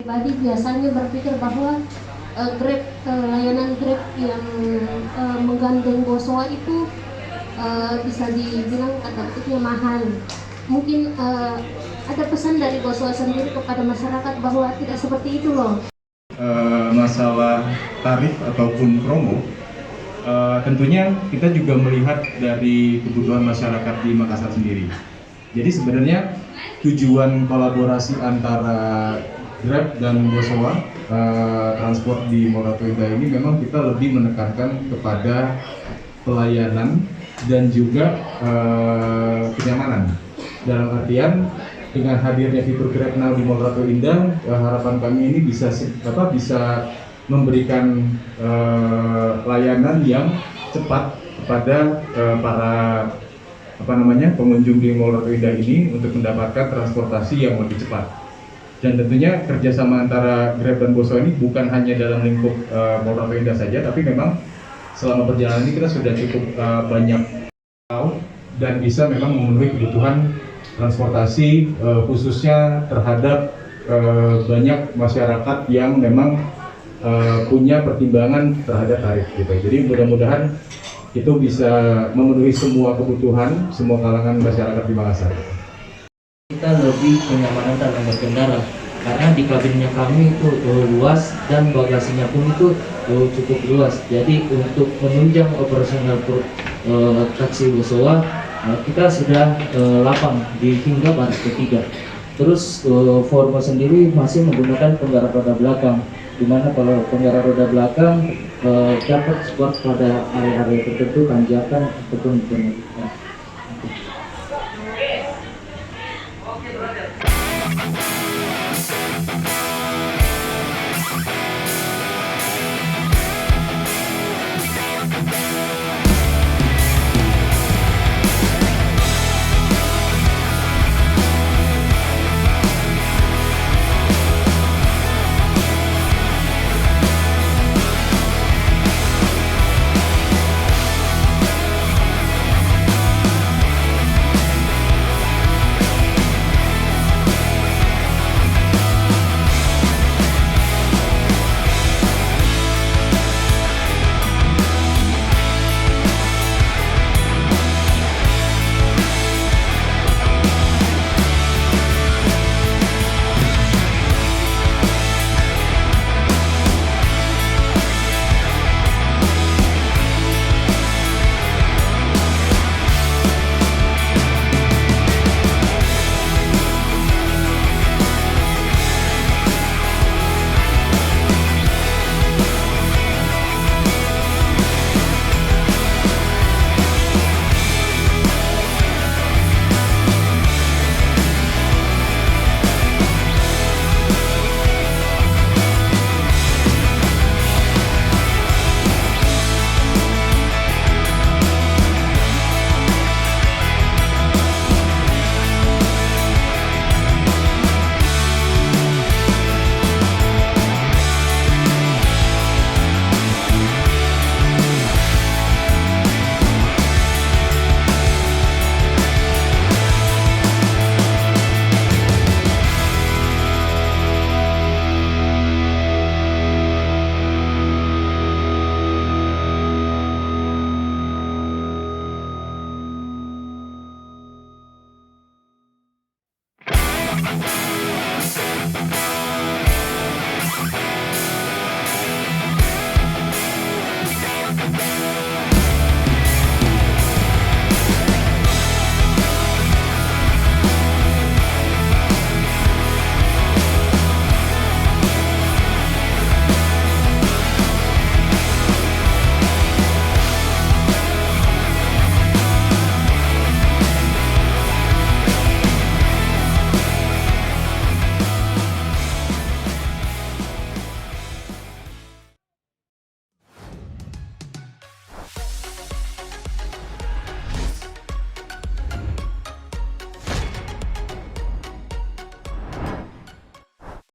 pribadi biasanya berpikir bahwa Grab, layanan Grab yang menggandeng Bosowa itu bisa dibilang tanda kutipnya mahal. Mungkin ada pesan dari Bosowa sendiri kepada masyarakat bahwa tidak seperti itu loh. Masalah tarif ataupun promo, tentunya kita juga melihat dari kebutuhan masyarakat di Makassar sendiri. Jadi sebenarnya tujuan kolaborasi antara Grab dan Bosowa transport di Morato Indah ini memang kita lebih menekankan kepada pelayanan dan juga kenyamanan. Dalam artian dengan hadirnya fitur Grab Now di Morato Indah, harapan kami ini bisa memberikan layanan yang cepat kepada para pengunjung di Morato Indah ini untuk mendapatkan transportasi yang lebih cepat. Dan tentunya kerjasama antara Grab dan Bosowa ini bukan hanya dalam lingkup Morato Indah saja, tapi memang selama perjalanan ini kita sudah cukup banyak tahu dan bisa memang memenuhi kebutuhan transportasi khususnya terhadap banyak masyarakat yang memang punya pertimbangan terhadap tarif gitu. Jadi mudah-mudahan itu bisa memenuhi semua kebutuhan semua kalangan masyarakat di Makassar. Kita lebih kenyamanan dalam berkendara karena di kabinnya kami itu luas dan bagasinya pun itu cukup luas. Jadi untuk menunjang operasional taksi Bosowa kita sudah lapang di hingga baris ketiga. Terus Formo sendiri masih menggunakan penggerak roda belakang, dimana kalau penggerak roda belakang dapat support pada area-area tertentu, tanjakan ataupun penurunan.